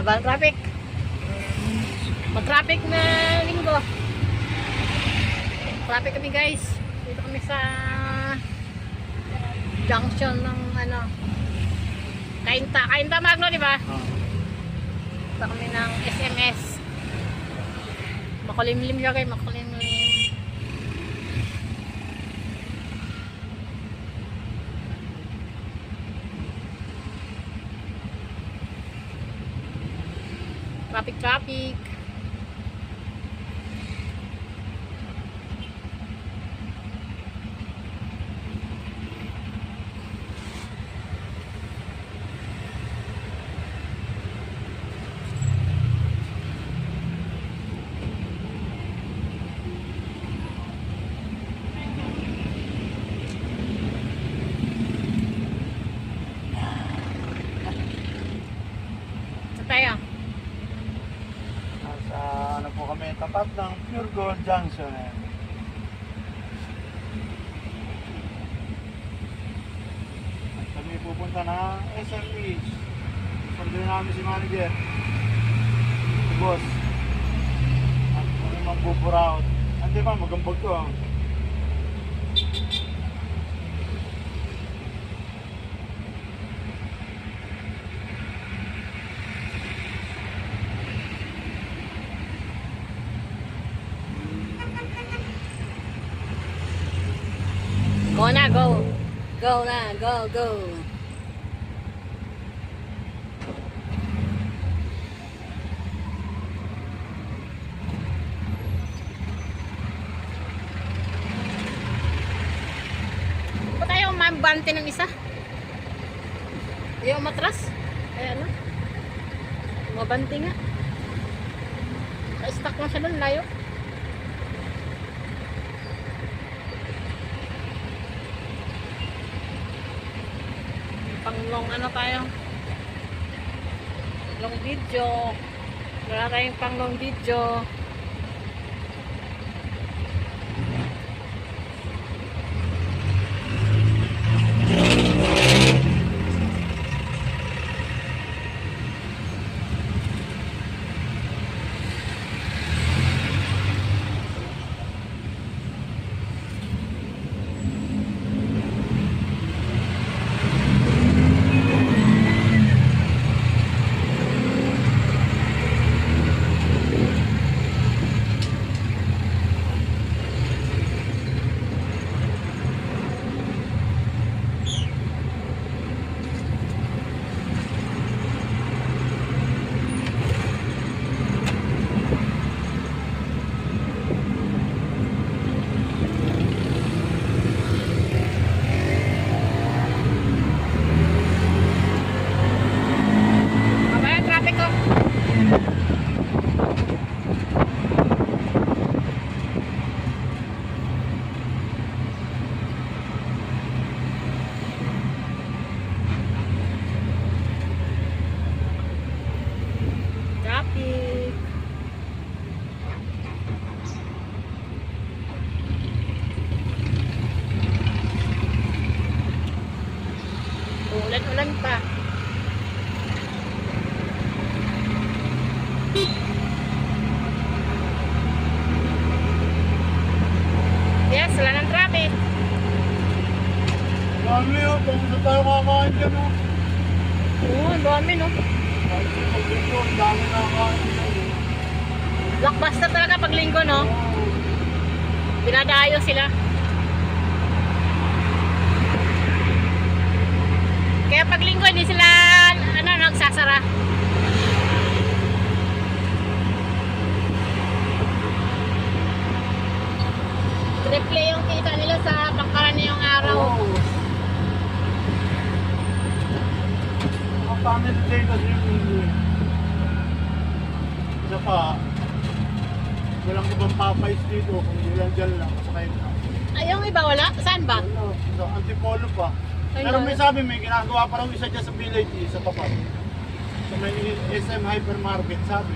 Haba ng traffic. Mag-traffic na linggo. Traffic kami guys. Dito kami sa junction ng ano. Kainta Magno, di ba? Dito kami ng SMS. Makulimlim siya kayo, makulimlim. Traffic. Tayo. Nasa ano po kami, tapat ng Pure Gold Junction. At kami pupunta na SMP. Sundin namin si manager, si boss. At kami magbuburaot. Hindi ba, magambag to. Go na, go. Go na, go. Ba't tayo mabante ng isa? Ayaw matras? Kaya ano? Mabante nga. Stuck lang siya doon, layo. Pang-long ano tayo? Long video. Wala tayong pang-long video. Ulan pa. Yes, wala ng traffic. Dami o, pumunta tayo kakain dyan o. Oo, dami no. Ang dami nakakain dyan. Blockbuster talaga pag linggo no. Pinadayo sila. Kaya pag linggo hindi sila nagsasara. Triple yung kita nila sa pangkaraniwang araw. Ang family day kasi yung isa pa, walang ibang Popeyes dito, kung ilan dyan lang, masakay na. Ay, yung iba wala? Saan ba? Ano, sa Antipolo pa. Ay, Pero no. may sabi, may ginagawa pa raw isa dyan sa village, sa tapat. Sa may SM Hypermarket, sabi.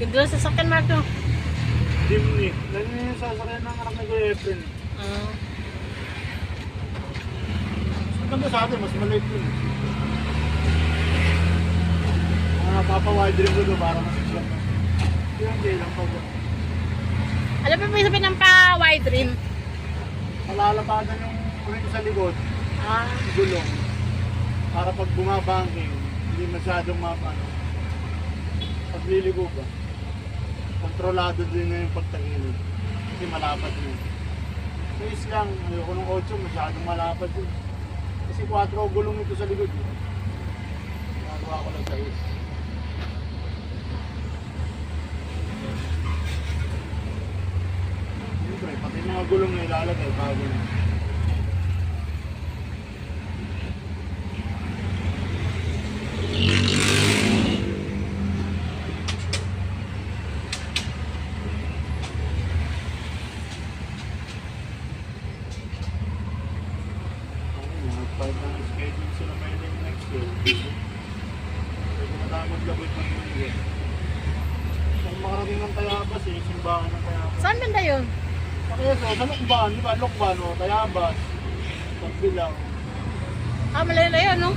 Ganda lang sa sasakyan, Mark, no? Jimny. Ganyan yung sasakyan ng anak ni Kuya Efren. Ah. Maganda sa atin, mas maliit yun. Mga papa-wide rin ko para masisyan. Yun, hindi lang pa. Alam mo yung sabihin ng pa-wide rim? Malalapatan yung ring sa likod, Ah. gulong. Para pag bumabangking, hindi masyadong mapano. Pag liligo ba, kontrolado din na yung pagtagilid. Kasi malapad yun. Face lang, ayoko ng 8, masyadong malapad yun. Kasi 4 gulong ito sa likod. Nagawa ko lang sa is. Siyempre, pati mga gulong na ilalagay bago na. Pag schedule sila may next year, pwede na tayo maglabot ng mga. Saan makarating ng Tayabas simbahan ng Tayabas. Saan banda yun? Kaya sa Lukban, di ba? Lukban o Tayabas, Pagbilaw. Ah, malayo na yun, no?